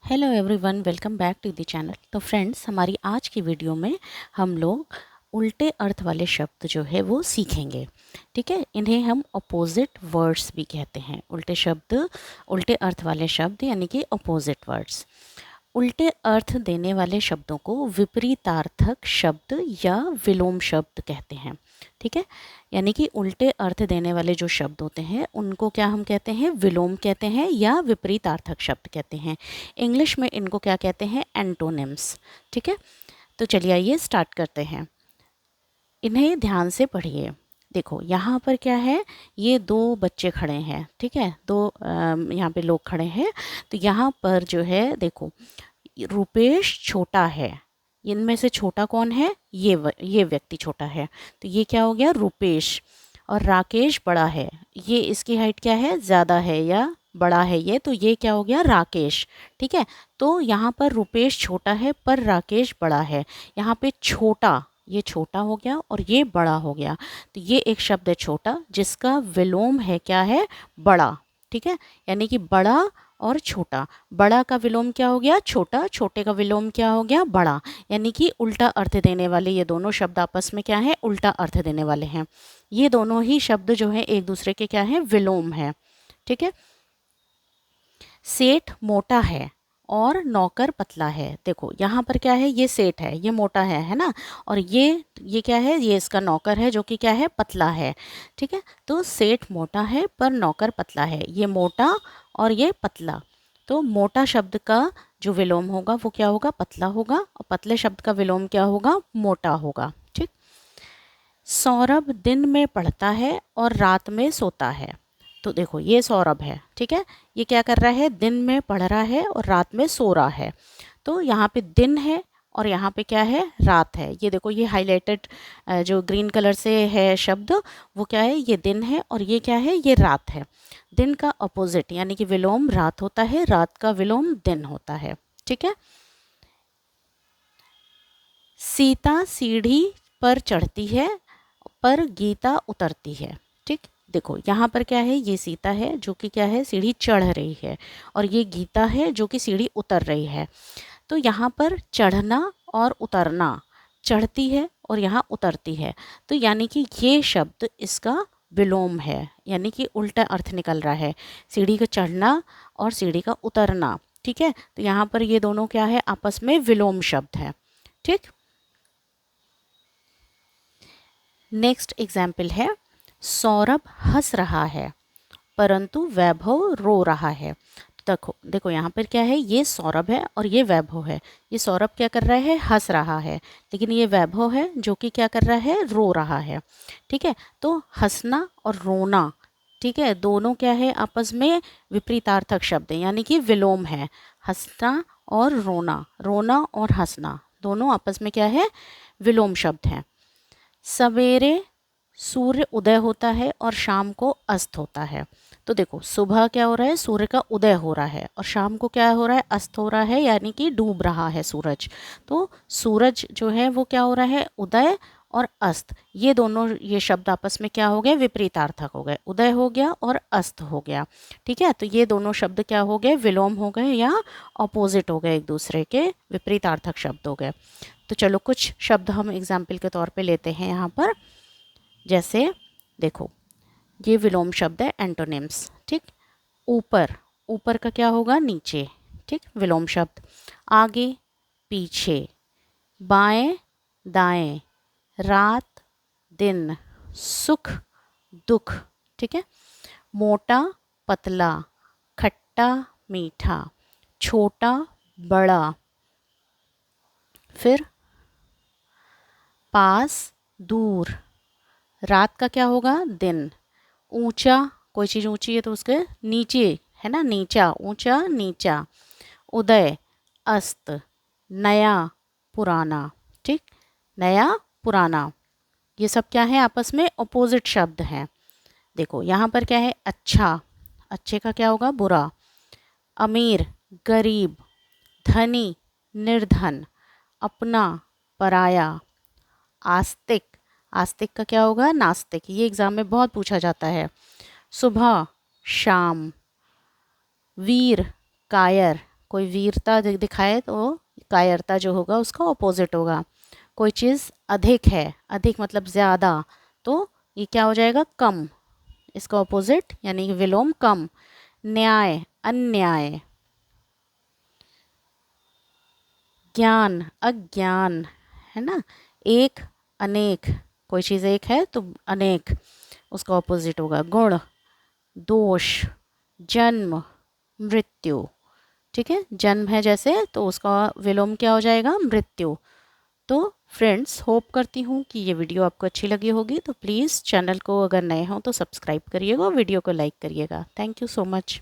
Hello everyone, welcome back to the channel. तो friends, हमारी आज की वीडियो में हम लोग उल्टे अर्थ वाले शब्द जो है वो सीखेंगे। ठीक है, इन्हें हम अपोजिट वर्ड्स भी कहते हैं। उल्टे शब्द, उल्टे अर्थ वाले शब्द यानी कि अपोजिट वर्ड्स। उल्टे अर्थ देने वाले शब्दों को विपरीतार्थक शब्द या विलोम शब्द कहते हैं। ठीक है, यानी कि उल्टे अर्थ देने वाले जो शब्द होते हैं उनको क्या हम कहते हैं, विलोम कहते हैं या विपरीतार्थक शब्द कहते हैं। इंग्लिश में इनको क्या कहते हैं, एंटोनिम्स। ठीक है, तो चलिए आइए स्टार्ट करते हैं। इन्हें ध्यान से पढ़िए। देखो यहाँ पर क्या है, ये दो बच्चे खड़े हैं। ठीक है, दो यहाँ पे लोग खड़े हैं। तो यहाँ पर जो है देखो, रुपेश छोटा है। इनमें से छोटा कौन है, ये व्यक्ति छोटा है। तो ये क्या हो गया, रुपेश। और राकेश बड़ा है। ये इसकी हाइट क्या है, ज़्यादा है या बड़ा है ये, तो ये क्या हो गया, राकेश। ठीक है, तो यहाँ पर रुपेश छोटा है पर राकेश बड़ा है। यहाँ पे छोटा, ये छोटा हो गया और ये बड़ा हो गया। तो ये एक शब्द है छोटा, जिसका विलोम है क्या है, बड़ा। ठीक है, यानी कि बड़ा और छोटा। बड़ा का विलोम क्या हो गया, छोटा। छोटे का विलोम क्या हो गया, बड़ा। यानी कि उल्टा अर्थ देने वाले ये दोनों शब्द आपस में क्या है, उल्टा अर्थ देने वाले हैं। ये दोनों ही शब्द जो हैं एक दूसरे के क्या है, विलोम है। ठीक है, सेठ मोटा है और नौकर पतला है। देखो यहाँ पर क्या है, ये सेठ है, ये मोटा है ना। और ये क्या है, ये इसका नौकर है जो कि क्या है, पतला है। ठीक है, तो सेठ मोटा है पर नौकर पतला है। ये मोटा और ये पतला। तो मोटा शब्द का जो विलोम होगा वो क्या होगा, पतला होगा। और पतले शब्द का विलोम क्या होगा, मोटा होगा। ठीक, सौरभ दिन में पढ़ता है और रात में सोता है। तो देखो ये सौरभ है। ठीक है, ये क्या कर रहा है, दिन में पढ़ रहा है और रात में सो रहा है। तो यहाँ पे दिन है और यहाँ पे क्या है, रात है। ये देखो, ये हाईलाइटेड जो ग्रीन कलर से है शब्द, वो क्या है, ये दिन है और ये क्या है, ये रात है। दिन का अपोजिट यानी कि विलोम रात होता है, रात का विलोम दिन होता है। ठीक है, सीता सीढ़ी पर चढ़ती है पर गीता उतरती है। ठीक, देखो यहाँ पर क्या है, ये सीता है जो कि क्या है, सीढ़ी चढ़ रही है। और ये गीता है जो कि सीढ़ी उतर रही है। तो यहाँ पर चढ़ना और उतरना, चढ़ती है और यहाँ उतरती है। तो यानी कि ये शब्द इसका विलोम है, यानी कि उल्टा अर्थ निकल रहा है, सीढ़ी का चढ़ना और सीढ़ी का उतरना। ठीक है, तो यहाँ पर ये दोनों क्या है, आपस में विलोम शब्द है। ठीक, नेक्स्ट एग्जाम्पल है, सौरभ हंस रहा है परंतु वैभव रो रहा है। देखो देखो यहाँ पर क्या है, ये सौरभ है और ये वैभव है। ये सौरभ क्या कर रहा है, हंस रहा है। लेकिन ये वैभव है जो कि क्या कर रहा है, रो रहा है। ठीक है, तो हंसना और रोना, ठीक है, दोनों क्या है, आपस में विपरीतार्थक शब्द है, यानी कि विलोम है। हंसना और रोना, रोना और हंसना दोनों आपस में क्या है, विलोम शब्द हैं। सवेरे सूर्य उदय होता है और शाम को अस्त होता है। तो देखो, सुबह क्या हो रहा है, सूर्य का उदय हो रहा है और शाम को क्या हो रहा है, अस्त हो रहा है, यानी कि डूब रहा है सूरज। तो सूरज जो है वो क्या हो रहा है, उदय और अस्त, ये दोनों ये शब्द आपस में क्या हो गए, विपरीतार्थक हो गए। उदय हो गया और अस्त हो गया। ठीक है, तो ये दोनों शब्द क्या हो गए, विलोम हो गए या अपोजिट हो गए, एक दूसरे के विपरीतार्थक शब्द हो गए। तो चलो कुछ शब्द हम एग्जाम्पल के तौर पे लेते हैं यहाँ पर। जैसे देखो, ये विलोम शब्द है, एंटोनिम्स। ठीक, ऊपर, ऊपर का क्या होगा, नीचे। ठीक, विलोम शब्द। आगे पीछे, बाएं दाएं, रात दिन, सुख दुख। ठीक है, मोटा पतला, खट्टा मीठा, छोटा बड़ा। फिर पास दूर, रात का क्या होगा, दिन। ऊंचा, कोई चीज़ ऊंची है तो उसके नीचे है ना, नीचा, ऊंचा नीचा। उदय अस्त, नया पुराना। ठीक, नया पुराना, ये सब क्या है, आपस में अपोजिट शब्द हैं। देखो यहाँ पर क्या है, अच्छा, अच्छे का क्या होगा, बुरा। अमीर गरीब, धनी निर्धन, अपना पराया। आस्तिक, आस्तिक का क्या होगा, नास्तिक। ये एग्ज़ाम में बहुत पूछा जाता है। सुबह शाम, वीर कायर, कोई वीरता दिखाए तो कायरता जो होगा उसका ऑपोजिट होगा। कोई चीज़ अधिक है, अधिक मतलब ज़्यादा, तो ये क्या हो जाएगा, कम, इसका ऑपोजिट यानी विलोम कम। न्याय अन्याय। ज्ञान अज्ञान, है ना। एक अनेक, कोई चीज़ एक है तो अनेक, उसका ऑपोजिट होगा गुण। दोष, जन्म, मृत्यु। ठीक है, जन्म है जैसे तो उसका विलोम क्या हो जाएगा, मृत्यु। तो फ्रेंड्स, होप करती हूँ कि ये वीडियो आपको अच्छी लगी होगी। तो प्लीज़ चैनल को अगर नए हों तो सब्सक्राइब करिएगा और वीडियो को लाइक करिएगा। Thank you so much.